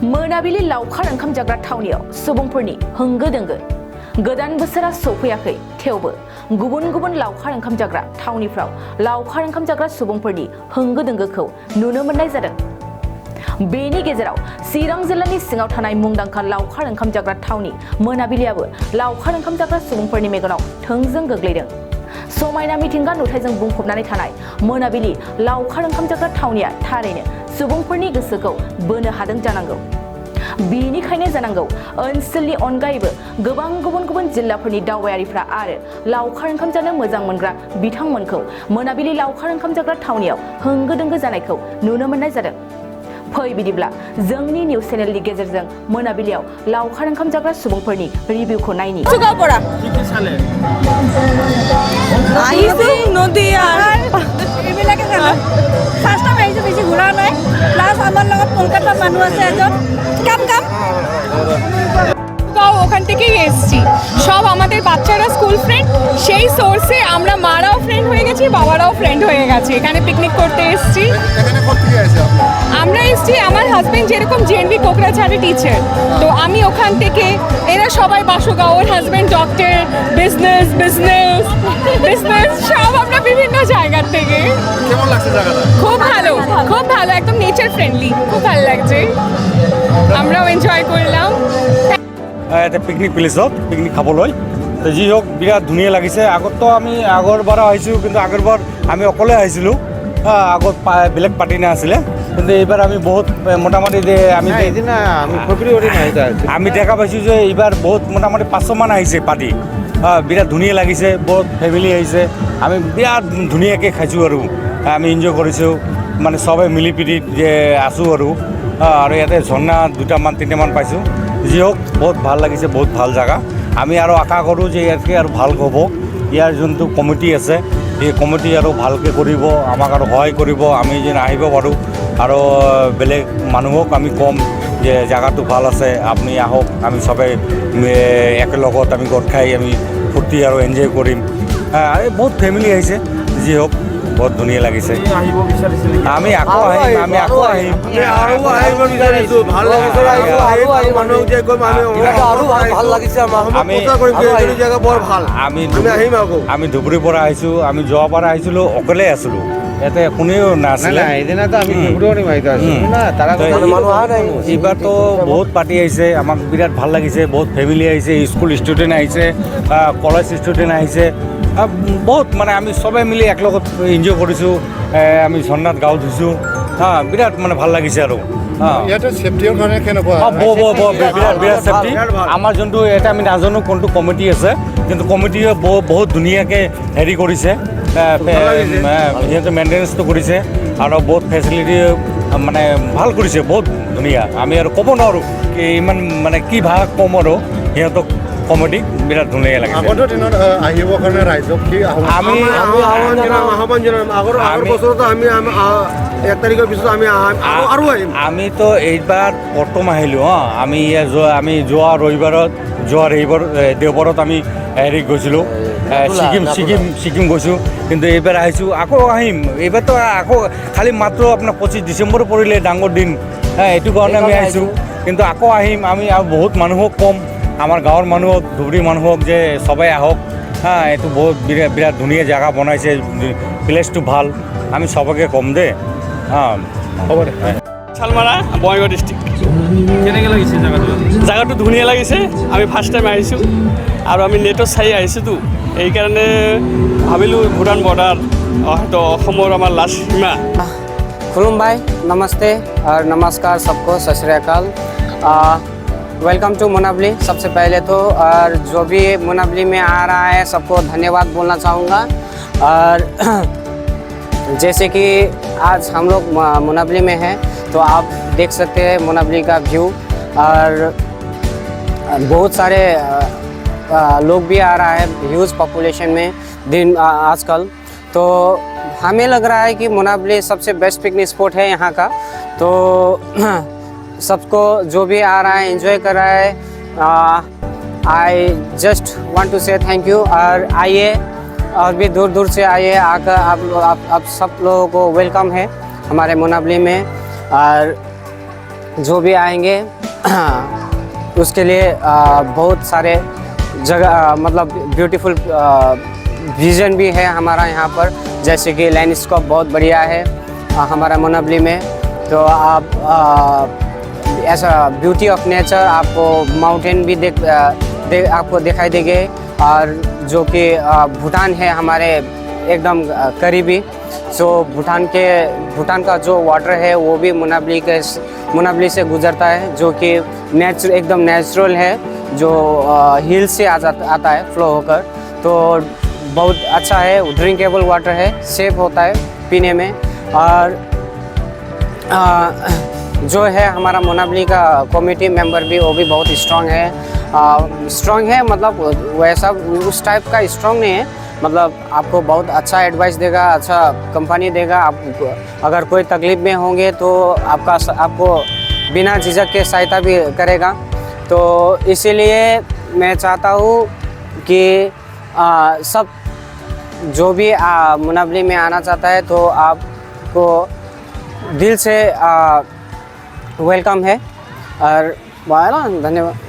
मोनाबिलि लावखार ओंखाम जाग्रा थावनियाव सुबुंफोरनि होंगो दोंगो गोदान बोसोरा सफैयाखै थेवबो गुबुन गुबुन लावखार ओंखाम जाग्रा थावनिफ्राव लावखार ओंखाम जाग्रा सुबुंफोरनि होंगो दोंगोखौ नुनो मोननाय जादों। बेनि गेजेराव चिरां जिल्लानि सिङाव थानाय मुंदांखा लावखार ओंखाम जाग्रा थावनि मोनाबिलियाबो लावखार ओंखाम जाग्रा सुबुंफोरनि मेगनाव थोंजों गोग्लैदों। समायना मिथिंगा नुथायजों बुंफबनानै थानाय मोनाबिलि लावखार ओंखाम जाग्रा थावनिया थारैनो सुबुंफोरनि गोसोखौ बोनो हादों जानांगौ। बेनिखायनो जानांगौ ओनसोलनि अनगायैबो गोबां गुबुन गुबुन जिल्लाफोरनि दावबायारिफ्रा आरो लावखार ओंखाम जानो मोजां मोनग्रा बिथांमोनखौ मोनाबिलि लावखार ओंखाम जाग्रा थावनियाव होंगो दोंगो जानायखौ नुनो मोननाय जादों। फै बिदिब्ला जोंनि निउज चेनेलनि गेजेरजों मोनाबिलियाव लावखार ओंखाम जाग्रा सुबुंफोरनि रिभिउखौ नायनि। ওখান থেকেই এসেছি, সব আমাদের বাচ্চারা স্কুল ফ্রেন্ড, সেই সোর্সে আমরা মারাও ফ্রেন্ড হয়ে গেছি, বাবারাও ফ্রেন্ড হয়ে গেছে। এখানে পিকনিক করতে এসেছি। আমরা এসেছি, আমার হাজবেন্ড যেরকম জেএনভি কোকরাঝাড়ে টিচার, তো আমি ওখান থেকে, এরা সবাই বাসুগাঁও, ওর husband doctor, business business business সব আমরা বিভিন্ন জায়গার থেকে। কেমন লাগছে জায়গাটা? খুব ভালো, খুব ভালো, একদম নেচার ফ্রেন্ডলি, খুব ভালো লাগছে, আমরাও এনজয় করলাম। এটা পিকনিক প্লেচত পিকনিক খাবলৈ তো যি হওক বিৰাট ধুনীয়া লাগিছে। আগততো আমি আগৰবাৰ আহিছোঁ, কিন্তু আগৰবাৰ আমি অকলে আহিছিলোঁ, আগত বেলেগ পাৰ্টি নাছিলে, কিন্তু এইবাৰ আমি বহুত মোটামুটি আমি দেখা পাইছোঁ যে এইবাৰ বহুত মোটামুটি 500 মান আহিছে পাৰ্টি। বিৰাট ধুনীয়া লাগিছে, বহুত ফেমিলি আহিছে, আমি বিৰাট ধুনীয়াকৈ খাইছোঁ আৰু আমি এনজয় কৰিছোঁ, মানে চবেই মিলি পিটি যে আছোঁ আৰু ইয়াতে ঝৰ্ণা 2টামান 3টামান পাইছোঁ। যি হোক বহুত ভাল লাগিছে, বহুত ভাল জেগা। আমি আৰু আশা কৰোঁ যে ইয়াতকৈ আৰু ভাল হ'ব। ইয়াৰ যোনটো কমিটি আছে, এই কমিটি আৰু ভালকৈ কৰিব, আমাক আৰু সহায় কৰিব, আমি যেন আহিব পাৰোঁ। আৰু বেলেগ মানুহক আমি ক'ম যে জেগাটো ভাল আছে, আপুনি আহক, আমি চবেই একেলগত আমি গোট খাই আমি ফূৰ্তি আৰু এনজয় কৰিম। বহুত ফেমিলি আহিছে, যি হোক বহুত ধুনীয়া লাগিছে। আমি আকৌ আহিম, আমি আকৌ আহিম। আমি ধুবুৰীৰ পৰা আহিছোঁ, আমি যোৱাৰ পৰা আহিছিলোঁ, অকলে আছিলোঁ, ইয়াতে কোনেও নাছিলে। এইবাৰতো বহুত পাৰ্টি আহিছে, আমাক বিৰাট ভাল লাগিছে, বহুত ফেমিলি আহিছে, স্কুল ষ্টুডেণ্ট আহিছে, কলেজ ষ্টুডেণ্ট আহিছে, বহুত মানে আমি চবেই মিলি একলগত এনজয় কৰিছোঁ। আমি ঝৰ্ণাত গাঁও ধুইছোঁ, বিৰাট মানে ভাল লাগিছে আৰু ইয়াতে সেফটিৰ কাৰণে কেনেকুৱা? বিৰাট সেফটি। আমাৰ যোনটো এটা আমি নাজানো কোনটো কমিটি আছে, কিন্তু কমিটিয়ে বহুত ধুনীয়াকৈ হেৰি কৰিছে, সিহঁতে মেইনটেনেঞ্চটো কৰিছে আৰু বহুত ফেচিলিটি মানে ভাল কৰিছে, বহুত ধুনীয়া। আমি আৰু ক'ব নোৱাৰোঁ ইমান মানে কি ভাষা ক'ম আৰু সিহঁতক কমিটি বিৰাট ধুনীয়া লাগিছে। আগৰ দিনত আহিবৰ কাৰণে ৰাইজক কি আমি আহ্বান জনাম? আগৰ বছৰতো আমি 1 তাৰিখৰ পিছত আমি আৰু আহিম। আমিতো এইবাৰ প্ৰথম আহিলোঁ। আমি যোৱা দেওবাৰত আমি হেৰি গৈছিলোঁ, ছিকিম গৈছোঁ, কিন্তু এইবাৰ আহিছোঁ, আকৌ আহিম। এইবাৰতো আকৌ খালি মাত্ৰ আপোনাৰ 25 ডিচেম্বৰ পৰিলে ডাঙৰ দিন, এইটো কাৰণে আমি আহিছোঁ, কিন্তু আকৌ আহিম। আমি আৰু বহুত মানুহক ক'ম, আমাৰ গাঁৱৰ মানুহক, ধুবুৰী মানুহক, যে সবাই আহক। এইটো বহুত বিৰাট ধুনীয়া জেগা বনাইছে, প্লেচটো ভাল, আমি সবকে ক'ম দেই। হ'ব দে। শালমাৰা, বঙাইগাঁও ডিষ্ট্ৰিক্ট। কেনেকৈ লাগিছে জেগাটো? জেগাটো ধুনীয়া লাগিছে, আমি ফাৰ্ষ্ট টাইম আহিছোঁ আৰু আমি নেটত চাই আহিছোঁতো, এইকাৰণে ভাবিলোঁ ভূটান বৰ্ডাৰ হয়তো অসমৰ আমাৰ লাষ্ট সীমা। खुलुमबाय, नमस्ते और नमस्कार सबको, सत श्री अकाल। Welcome to Monabili. सबसे पहले तो और जो भी मोनाबिली में आ रहा है सबको धन्यवाद बोलना चाहूँगा। और जैसे कि आज हम लोग मोनाबिली में हैं, तो आप देख सकते हैं मोनाबिली का व्यू, और बहुत सारे लोग भी आ रहा है, ह्यूज पॉपुलेशन में दिन आजकल। तो हमें लग रहा है कि मोनाबिली सबसे बेस्ट पिकनिक स्पॉट है यहाँ का। तो सबको जो भी आ रहा है, एंजॉय कर रहा है, I just want to say thank you. और आइए, और भी दूर दूर से आइए, आकर आप सब लोगों को वेलकम है हमारे मोनाबिली में। और जो भी आएंगे उसके लिए बहुत सारे जगह मतलब ब्यूटीफुल विज़न भी है हमारा यहाँ पर, जैसे कि लैंडस्केप बहुत बढ़िया है हमारा मुनाबली में। तो आप ऐसा ब्यूटी ऑफ नेचर आपको माउंटेन भी आपको दिखाई देंगे, और जो कि भूटान है हमारे एकदम करीबी। सो भूटान का जो वाटर है वो भी मुनाबली से गुजरता है, जो कि एकदम नेचुरल है, जो हिल से आता है फ्लो होकर। तो बहुत अच्छा है, ड्रिंकेबल वाटर है, सेफ होता है पीने में। और जो है हमारा मुनाबली का कमेटी मेंबर भी, वो भी बहुत स्ट्रॉन्ग है मतलब वैसा उस टाइप का स्ट्रॉन्ग नहीं है, मतलब आपको बहुत अच्छा एडवाइस देगा, अच्छा कंपनी देगा। आप अगर कोई तकलीफ में होंगे तो आपको बिना झिझक के सहायता भी करेगा। तो इसीलिए मैं चाहता हूँ कि सब जो भी मुनाबली में आना चाहता है तो आपको दिल से वेलकम है। और धन्यवाद।